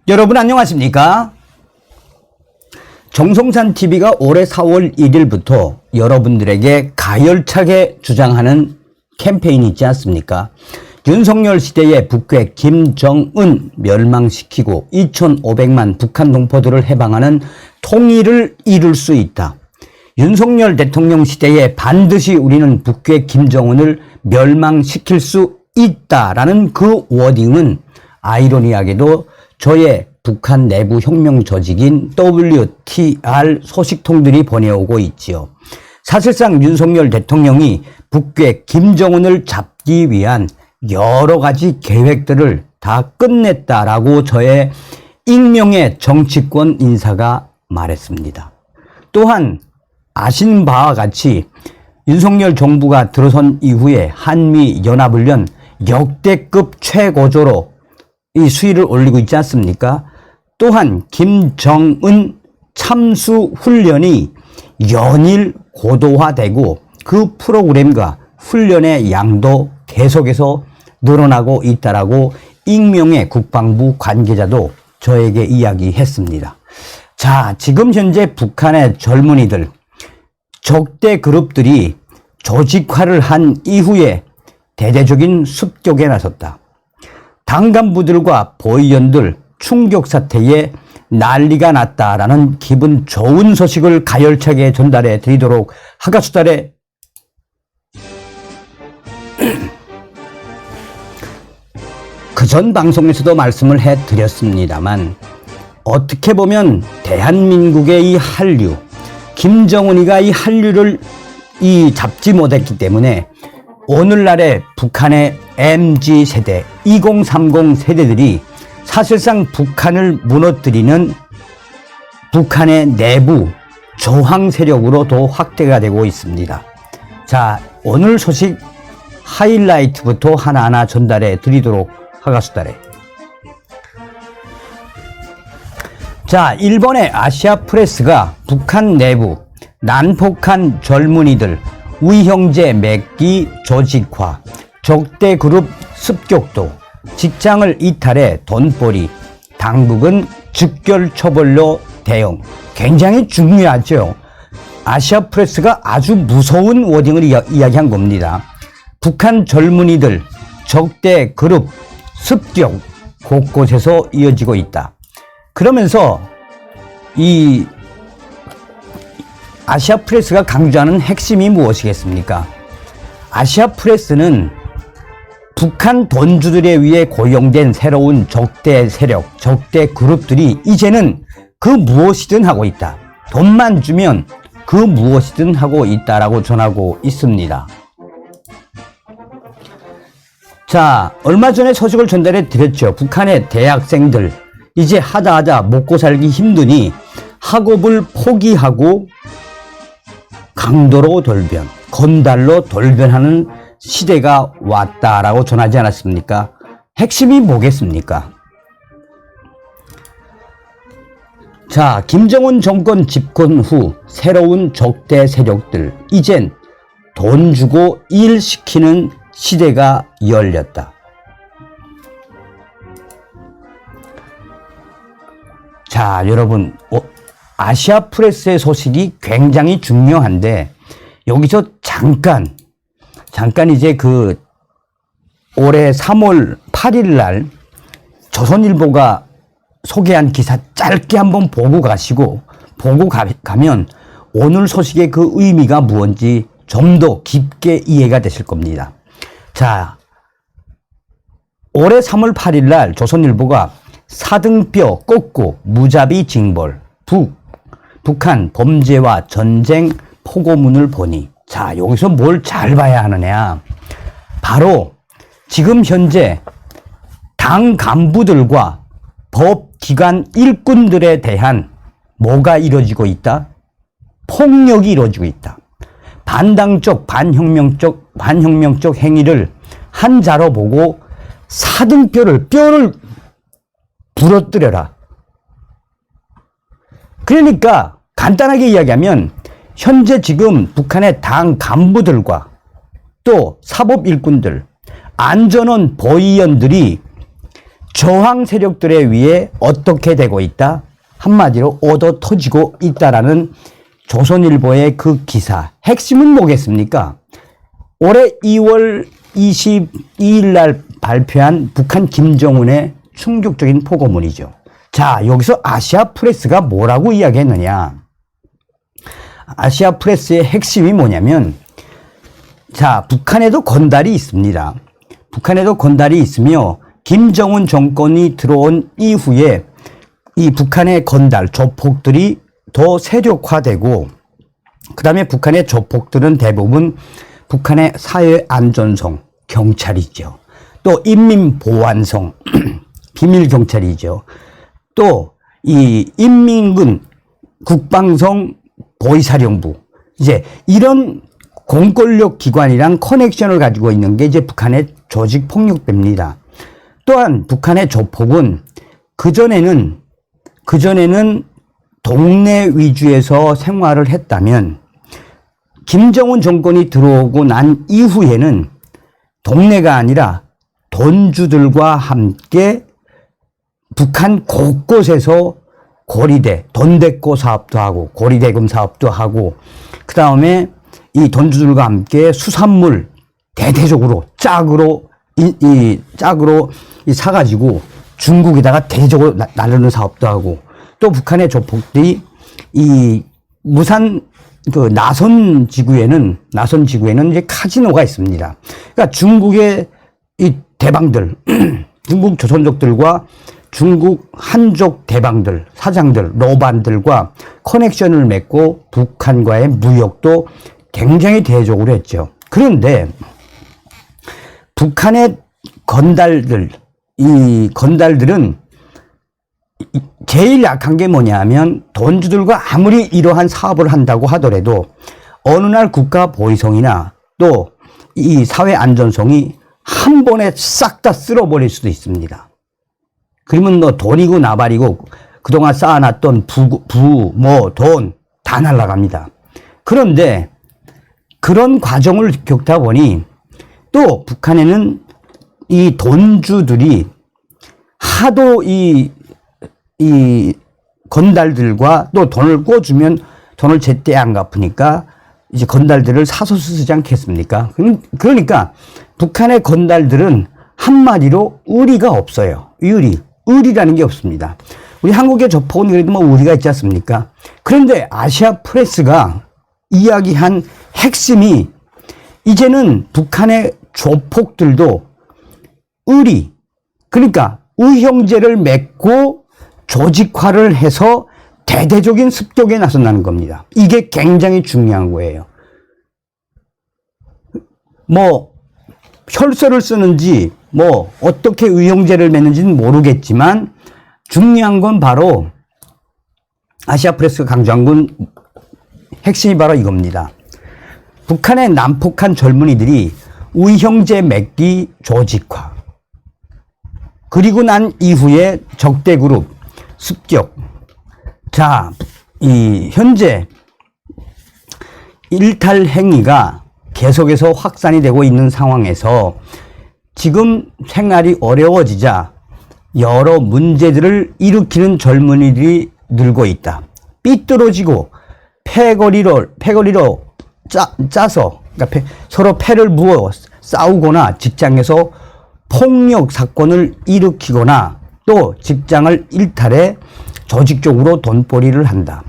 여러분 안녕하십니까? 정성산TV가 올해 4월 1일부터 여러분들에게 가열차게 주장하는 캠페인이 있지 않습니까? 윤석열 시대의 북괴 김정은 멸망시키고 2,500만 북한 동포들을 해방하는 통일을 이룰 수 있다. 윤석열 대통령 시대에 반드시 우리는 북괴 김정은을 멸망시킬 수 있다라는 그 워딩은 아이러니하게도 저의 북한 내부 혁명 조직인 WTR 소식통들이 보내오고 있지요. 사실상 윤석열 대통령이 북괴 김정은을 잡기 위한 여러 가지 계획들을 다 끝냈다라고 저의 익명의 정치권 인사가 말했습니다. 또한 아신 바와 같이 윤석열 정부가 들어선 이후에 한미연합훈련 역대급 최고조로 이 수위를 올리고 있지 않습니까? 또한 김정은 참수 훈련이 연일 고도화되고 그 프로그램과 훈련의 양도 계속해서 늘어나고 있다라고 익명의 국방부 관계자도 저에게 이야기했습니다. 자, 지금 현재 북한의 젊은이들, 적대 그룹들이 조직화를 한 이후에 대대적인 습격에 나섰다. 당 간부들과 보위원들 충격 사태에 난리가 났다라는 기분 좋은 소식을 가열차게 전달해 드리도록 하겠습니다. 그전 방송에서도 말씀을 해드렸습니다만 어떻게 보면 대한민국의 이 한류, 김정은이가 이 한류를 잡지 못했기 때문에 오늘날의 북한의 MZ세대, 2030 세대들이 사실상 북한을 무너뜨리는 북한의 내부 저항 세력으로 더 확대가 되고 있습니다. 자, 오늘 소식 하이라이트부터 하나하나 전달해 드리도록 하겠습니다. 자, 일본의 아시아프레스가 북한 내부 난폭한 젊은이들 위형제 맺기 조직화, 적대 그룹 습격도, 직장을 이탈해 돈벌이, 당국은 즉결 처벌로 대응. 굉장히 중요하죠. 아시아프레스가 아주 무서운 워딩을 이야기한 겁니다. 북한 젊은이들 적대 그룹 습격 곳곳에서 이어지고 있다. 그러면서 이 아시아프레스가 강조하는 핵심이 무엇이겠습니까? 아시아프레스는 북한 돈주들에 의해 고용된 새로운 적대 세력, 적대 그룹들이 이제는 그 무엇이든 하고 있다. 돈만 주면 그 무엇이든 하고 있다라고 전하고 있습니다. 자, 얼마 전에 소식을 전달해 드렸죠. 북한의 대학생들 이제 하다 먹고 살기 힘드니 학업을 포기하고 강도로 돌변, 건달로 돌변하는 시대가 왔다라고 전하지 않았습니까? 핵심이 뭐겠습니까? 자, 김정은 정권 집권 후 새로운 적대 세력들, 이젠 돈 주고 일 시키는 시대가 열렸다. 자, 여러분, 아시아프레스의 소식이 굉장히 중요한데 여기서 잠깐 이제 올해 3월 8일 날 조선일보가 소개한 기사 짧게 한번 보고 가면 오늘 소식의 그 의미가 무엇인지 좀 더 깊게 이해가 되실 겁니다. 자, 올해 3월 8일 날 조선일보가 사등뼈 꺾고 무자비 징벌, 북한 범죄와 전쟁 포고문을 보니, 자, 여기서 뭘 잘 봐야 하느냐. 바로 지금 현재 당 간부들과 법기관 일꾼들에 대한 뭐가 이루어지고 있다? 폭력이 이루어지고 있다. 반당적, 반혁명적 행위를 한자로 보고 사등뼈를 부러뜨려라. 그러니까 간단하게 이야기하면 현재 지금 북한의 당 간부들과 또 사법 일꾼들, 안전원 보위원들이 저항 세력들에 의해 어떻게 되고 있다? 한마디로 얻어 터지고 있다라는 조선일보의 그 기사. 핵심은 뭐겠습니까? 올해 2월 22일 날 발표한 북한 김정은의 충격적인 포고문이죠. 자, 여기서 아시아프레스가 뭐라고 이야기했느냐? 아시아프레스의 핵심이 뭐냐면, 자, 북한에도 건달이 있습니다. 북한에도 건달이 있으며 김정은 정권이 들어온 이후에 이 북한의 건달, 조폭들이 더 세력화되고, 그 다음에 북한의 조폭들은 대부분 북한의 사회안전성, 경찰이죠. 또 인민보안성, 비밀경찰이죠. 또 이 인민군, 국방성, 보위사령부, 이제 이런 공권력 기관이랑 커넥션을 가지고 있는 게 이제 북한의 조직폭력배입니다. 또한 북한의 조폭은 그전에는 동네 위주에서 생활을 했다면 김정은 정권이 들어오고 난 이후에는 동네가 아니라 돈주들과 함께 북한 곳곳에서 고리대, 돈대꼬 사업도 하고 고리대금 사업도 하고 그 다음에 이 돈주들과 함께 수산물 대대적으로 짝으로 사가지고 중국에다가 대대적으로 나르는 사업도 하고 또 북한의 조폭들이 이 무산 그 나선 지구에는 이제 카지노가 있습니다. 그러니까 중국의 이 대방들, 중국 조선족들과 중국 한족 대방들, 사장들, 로반들과 커넥션을 맺고 북한과의 무역도 굉장히 대대적으로 했죠. 그런데 북한의 건달들은 제일 약한 게 뭐냐면 돈주들과 아무리 이러한 사업을 한다고 하더라도 어느 날 국가 보위성이나 또 이 사회 안전성이 한 번에 싹 다 쓸어버릴 수도 있습니다. 그러면 너 돈이고 나발이고 그동안 쌓아놨던 돈 다 날아갑니다. 그런데 그런 과정을 겪다 보니 또 북한에는 이 돈주들이 하도 이 건달들과 또 돈을 꿔주면 돈을 제때 안 갚으니까 이제 건달들을 사소수 쓰지 않겠습니까? 그러니까 북한의 건달들은 한마디로 의리가 없어요. 의리라는 게 없습니다. 우리 한국의 조폭은 그래도 뭐 의리가 있지 않습니까? 그런데 아시아프레스가 이야기한 핵심이 이제는 북한의 조폭들도 그러니까 의형제를 맺고 조직화를 해서 대대적인 습격에 나선다는 겁니다. 이게 굉장히 중요한 거예요. 뭐 혈서를 쓰는지 뭐 어떻게 의형제를 맺는지는 모르겠지만 중요한 건 바로 아시아프레스가 강조한 건 핵심이 바로 이겁니다. 북한의 난폭한 젊은이들이 의형제 맺기 조직화, 그리고 난 이후에 적대그룹 습격. 자, 이 현재 일탈 행위가 계속해서 확산이 되고 있는 상황에서 지금 생활이 어려워지자 여러 문제들을 일으키는 젊은이들이 늘고 있다. 삐뚤어지고 패거리로 짜서 그러니까 서로 패를 부어 싸우거나 직장에서 폭력 사건을 일으키거나 또 직장을 일탈해 조직적으로 돈벌이를 한다.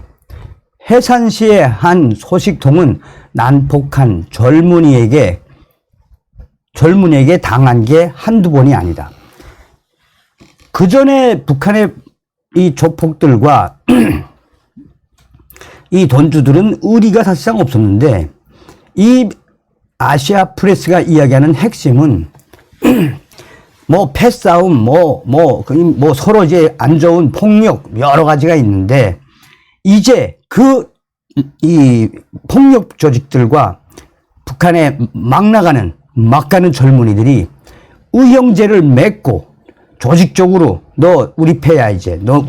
해산시의 한 소식통은 난폭한 젊은이에게 당한 게 한두 번이 아니다. 그 전에 북한의 이 조폭들과 이 돈주들은 의리가 사실상 없었는데 이 아시아프레스가 이야기하는 핵심은 뭐 패싸움, 뭐 서로 이제 안 좋은 폭력 여러 가지가 있는데 이제 이 폭력 조직들과 북한에 막 가는 젊은이들이 의형제를 맺고 조직적으로 너 우리 패야 이제 너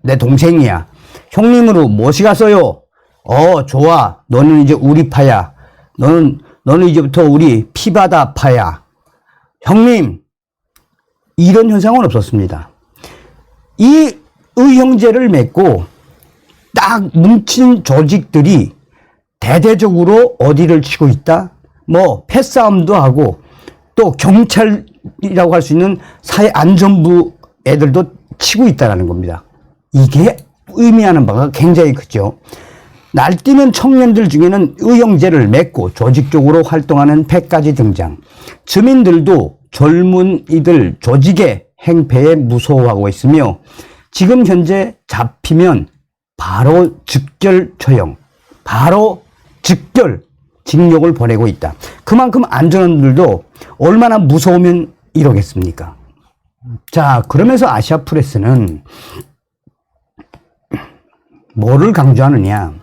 내 동생이야 형님으로 모시갔어요. 좋아 너는 이제 우리 파야 너는 이제부터 우리 피바다 파야 형님 이런 현상은 없었습니다. 이 의형제를 맺고 딱 뭉친 조직들이 대대적으로 어디를 치고 있다? 뭐 패싸움도 하고 또 경찰이라고 할 수 있는 사회안전부 애들도 치고 있다는 겁니다. 이게 의미하는 바가 굉장히 크죠. 날뛰는 청년들 중에는 의형제를 맺고 조직적으로 활동하는 패까지 등장. 주민들도 젊은이들 조직의 행패에 무서워하고 있으며 지금 현재 잡히면 바로 즉결 처형, 바로 즉결 징역을 보내고 있다. 그만큼 안전원들도 얼마나 무서우면 이러겠습니까? 자, 그러면서 아시아프레스는 뭐를 강조하느냐?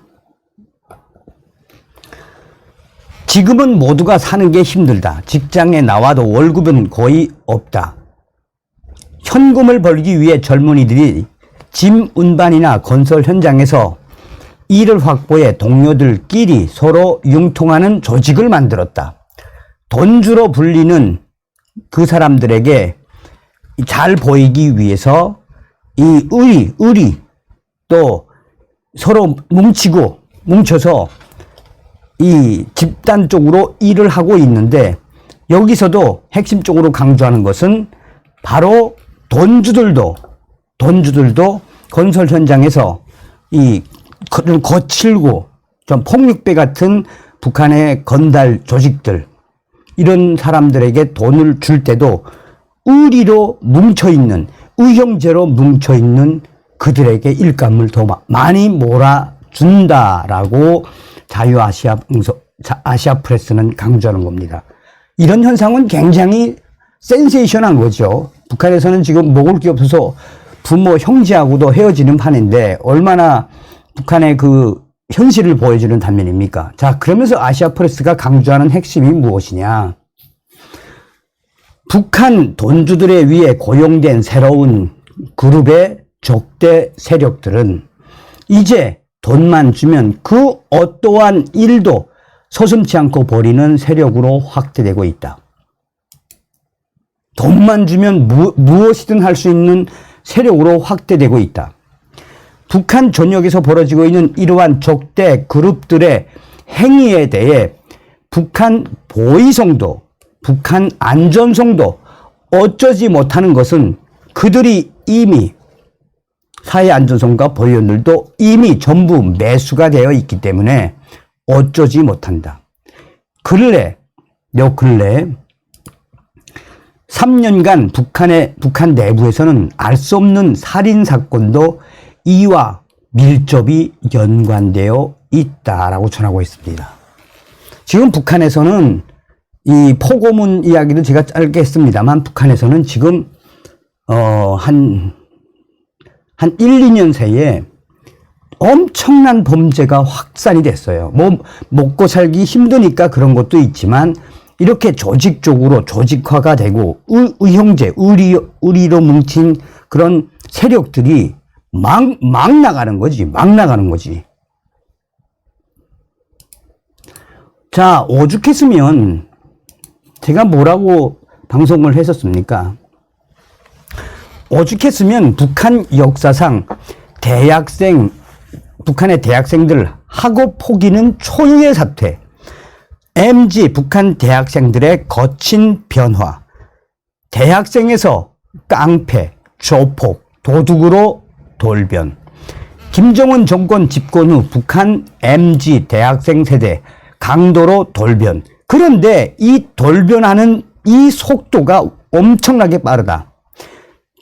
지금은 모두가 사는 게 힘들다. 직장에 나와도 월급은 거의 없다. 현금을 벌기 위해 젊은이들이 짐 운반이나 건설 현장에서 일을 확보해 동료들끼리 서로 융통하는 조직을 만들었다. 돈주로 불리는 그 사람들에게 잘 보이기 위해서 이 의리 또 서로 뭉쳐서 이 집단적으로 일을 하고 있는데 여기서도 핵심적으로 강조하는 것은 바로 돈주들도 건설 현장에서 이 거칠고 좀 폭력배 같은 북한의 건달 조직들 이런 사람들에게 돈을 줄 때도 의리로 뭉쳐있는 의형제로 뭉쳐있는 그들에게 일감을 더 많이 몰아준다라고 아시아프레스는 강조하는 겁니다. 이런 현상은 굉장히 센세이션한 거죠. 북한에서는 지금 먹을 게 없어서 부모 형제하고도 헤어지는 판인데 얼마나 북한의 그 현실을 보여주는 단면입니까? 자, 그러면서 아시아프레스가 강조하는 핵심이 무엇이냐? 북한 돈주들에 의해 고용된 새로운 그룹의 적대 세력들은 이제 돈만 주면 그 어떠한 일도 서슴지 않고 벌이는 세력으로 확대되고 있다. 돈만 주면 무엇이든 할 수 있는 세력으로 확대되고 있다. 북한 전역에서 벌어지고 있는 이러한 적대 그룹들의 행위에 대해 북한 보위성도, 북한 안전성도 어쩌지 못하는 것은 그들이 이미 사회안전성과 보위원들도 이미 전부 매수가 되어 있기 때문에 어쩌지 못한다. 요 근래 3년간 북한 내부에서는 알 수 없는 살인사건도 이와 밀접히 연관되어 있다라고 전하고 있습니다. 지금 북한에서는 이 포고문 이야기를 제가 짧게 했습니다만 북한에서는 지금 한 1, 2년 사이에 엄청난 범죄가 확산이 됐어요. 뭐 먹고 살기 힘드니까 그런 것도 있지만 이렇게 조직적으로 조직화가 되고 의형제, 의리로 뭉친 그런 세력들이 막 나가는 거지. 자, 오죽했으면 제가 뭐라고 방송을 했었습니까? 오죽했으면 북한 역사상 북한의 대학생들 학업 포기는 초유의 사태, MG 북한 대학생들의 거친 변화, 대학생에서 깡패, 조폭, 도둑으로 돌변, 김정은 정권 집권 후 북한 MG 대학생 세대 강도로 돌변. 그런데 이 돌변하는 이 속도가 엄청나게 빠르다.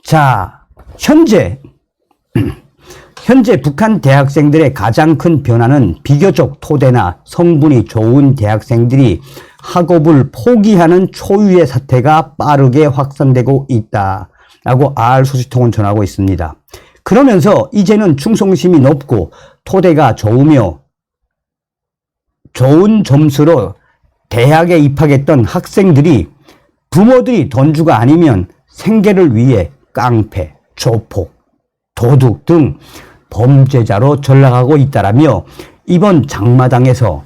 자, 현재 북한 대학생들의 가장 큰 변화는 비교적 토대나 성분이 좋은 대학생들이 학업을 포기하는 초유의 사태가 빠르게 확산되고 있다라고 알소식통은 전하고 있습니다. 그러면서 이제는 충성심이 높고 토대가 좋으며 좋은 점수로 대학에 입학했던 학생들이 부모들이 돈주가 아니면 생계를 위해 깡패, 조폭, 도둑 등 범죄자로 전락하고 있다라며 이번 장마당에서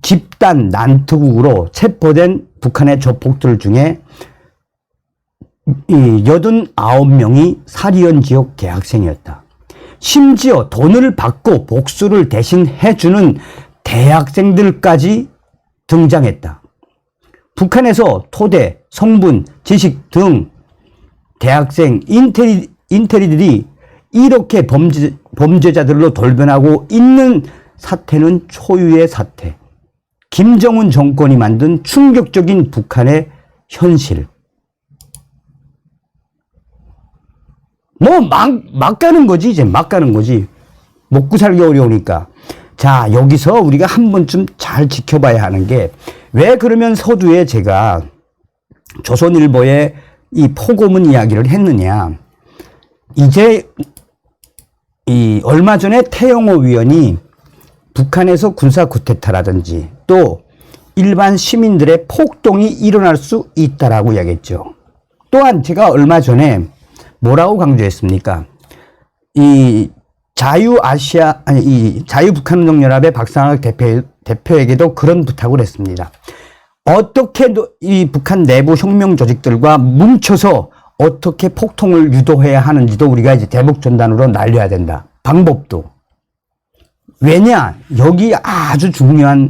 집단 난투극으로 체포된 북한의 조폭들 중에 89명이 사리연 지역 대학생이었다. 심지어 돈을 받고 복수를 대신 해주는 대학생들까지 등장했다. 북한에서 토대, 성분, 지식 등 대학생, 인테리들이 이렇게 범죄자들로 돌변하고 있는 사태는 초유의 사태. 김정은 정권이 만든 충격적인 북한의 현실. 뭐 막 가는 거지. 이제 막 가는 거지. 먹고 살기 어려우니까. 자, 여기서 우리가 한 번쯤 잘 지켜봐야 하는 게, 왜 그러면 서두에 제가 조선일보에 이 포고문 이야기를 했느냐. 이제 얼마 전에 태영호 위원이 북한에서 군사 쿠데타라든지 또 일반 시민들의 폭동이 일어날 수 있다라고 이야기했죠. 또한 제가 얼마 전에 뭐라고 강조했습니까? 이 자유북한운동연합의 박상학 대표에게도 그런 부탁을 했습니다. 어떻게 이 북한 내부 혁명 조직들과 뭉쳐서 어떻게 폭동을 유도해야 하는지도 우리가 이제 대북 전단으로 날려야 된다. 방법도. 왜냐? 여기 아주 중요한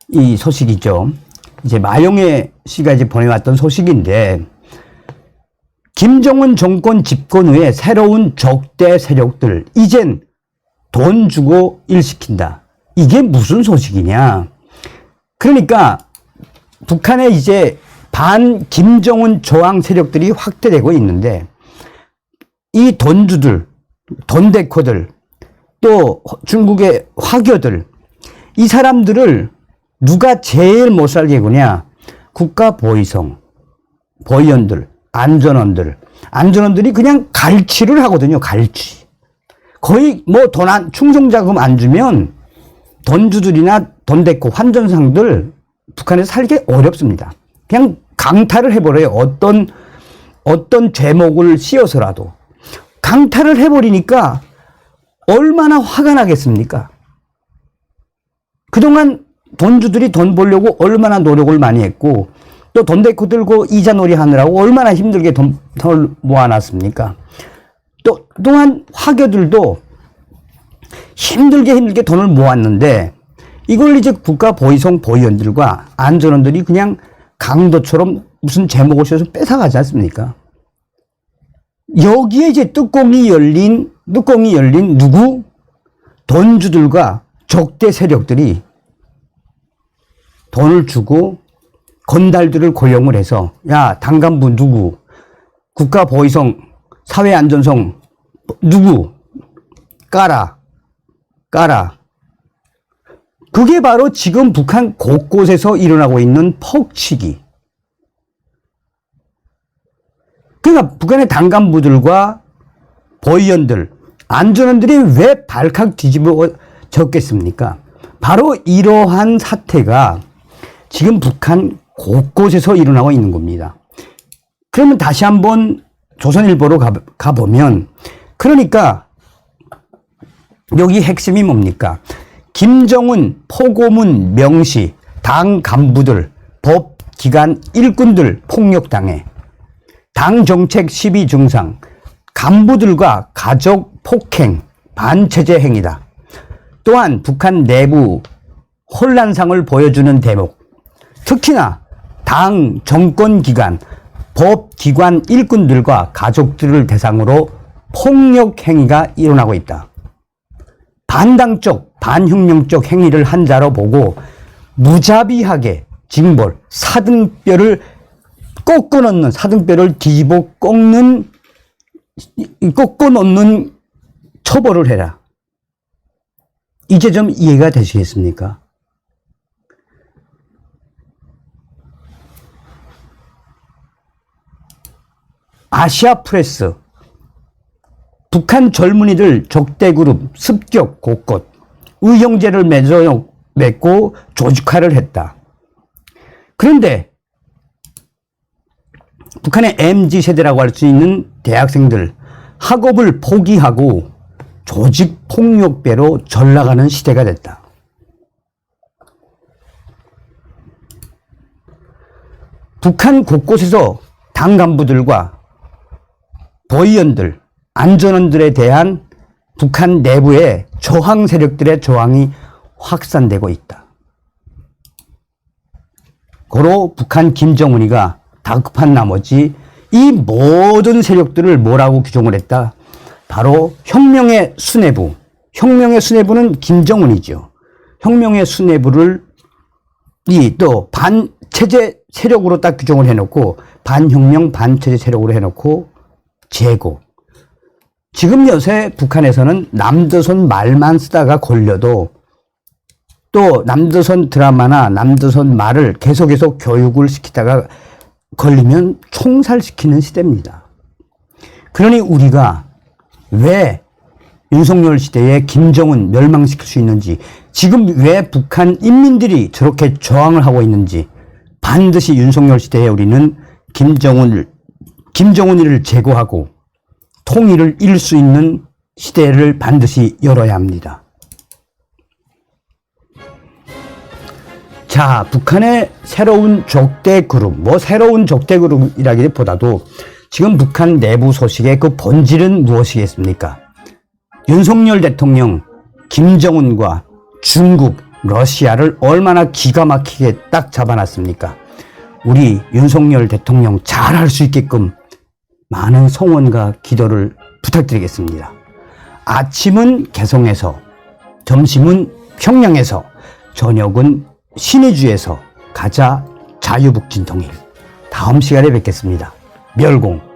이 소식이죠. 이제 마용혜 씨가 이제 보내왔던 소식인데, 김정은 정권 집권 후에 새로운 적대 세력들, 이젠 돈 주고 일시킨다. 이게 무슨 소식이냐? 그러니까 북한에 이제 반 김정은 저항 세력들이 확대되고 있는데, 이 돈주들, 돈데코들, 또 중국의 화교들, 이 사람들을 누가 제일 못 살게 구냐? 국가보위성, 보위원들, 안전원들이 그냥 갈취를 하거든요. 갈취. 거의 뭐 충성자금 안 주면 돈주들이나 돈데코, 환전상들 북한에서 살기 어렵습니다. 그냥 강탈을 해버려요. 어떤 제목을 씌워서라도. 강탈을 해버리니까 얼마나 화가 나겠습니까? 그동안 돈주들이 돈 벌려고 얼마나 노력을 많이 했고, 또 돈데코 들고 이자놀이 하느라고 얼마나 힘들게 돈을 모아놨습니까? 또한 화교들도 힘들게 돈을 모았는데, 이걸 이제 국가보위성 보위원들과 안전원들이 그냥 강도처럼 무슨 제목을 써서 뺏어가지 않습니까? 여기에 이제 뚜껑이 열린 누구? 돈주들과 적대 세력들이 돈을 주고 건달들을 고용을 해서, 야, 당간부 누구? 국가보위성, 사회안전성 누구? 까라. 그게 바로 지금 북한 곳곳에서 일어나고 있는 퍽치기. 그러니까 북한의 당간부들과 보위원들, 안전원들이 왜 발칵 뒤집어졌겠습니까? 바로 이러한 사태가 지금 북한 곳곳에서 일어나고 있는 겁니다. 그러면 다시 한번 조선일보로 가보면, 그러니까 여기 핵심이 뭡니까? 김정은, 포고문, 명시, 당 간부들, 법기관 일꾼들 폭력당해. 당 정책 시비 증상, 간부들과 가족 폭행, 반체제 행위다. 또한 북한 내부 혼란상을 보여주는 대목, 특히나 당 정권기관, 법기관 일꾼들과 가족들을 대상으로 폭력 행위가 일어나고 있다. 반당적, 반혁명적 행위를 한 자로 보고 무자비하게 징벌, 사등뼈를 뒤집어 꺾어 놓는 처벌을 해라. 이제 좀 이해가 되시겠습니까? 아시아프레스, 북한 젊은이들 적대그룹 습격 곳곳, 의형제를 맺고 조직화를 했다. 그런데 북한의 MZ세대라고 할 수 있는 대학생들, 학업을 포기하고 조직폭력배로 전락하는 시대가 됐다. 북한 곳곳에서 당 간부들과 도의원들, 안전원들에 대한 북한 내부의 저항 세력들의 저항이 확산되고 있다. 고로 북한 김정은이가 다급한 나머지 이 모든 세력들을 뭐라고 규정을 했다? 바로 혁명의 수뇌부. 혁명의 수뇌부는 김정은이죠. 혁명의 수뇌부를 또 반체제 세력으로 딱 규정을 해놓고 반혁명 반체제 세력으로 해놓고 재고. 지금 요새 북한에서는 남조선 말만 쓰다가 걸려도 또 남조선 드라마나 남조선 말을 계속 교육을 시키다가 걸리면 총살시키는 시대입니다. 그러니 우리가 왜 윤석열 시대에 김정은 멸망시킬 수 있는지, 지금 왜 북한 인민들이 저렇게 저항을 하고 있는지, 반드시 윤석열 시대에 우리는 김정은이를 제거하고 통일을 이룰 수 있는 시대를 반드시 열어야 합니다. 자, 북한의 새로운 적대 그룹, 새로운 적대 그룹이라기보다도 지금 북한 내부 소식의 그 본질은 무엇이겠습니까? 윤석열 대통령, 김정은과 중국, 러시아를 얼마나 기가 막히게 딱 잡아놨습니까? 우리 윤석열 대통령 잘할 수 있게끔 많은 성원과 기도를 부탁드리겠습니다. 아침은 개성에서, 점심은 평양에서, 저녁은 신의주에서 가자 자유북진 통일. 다음 시간에 뵙겠습니다. 멸공.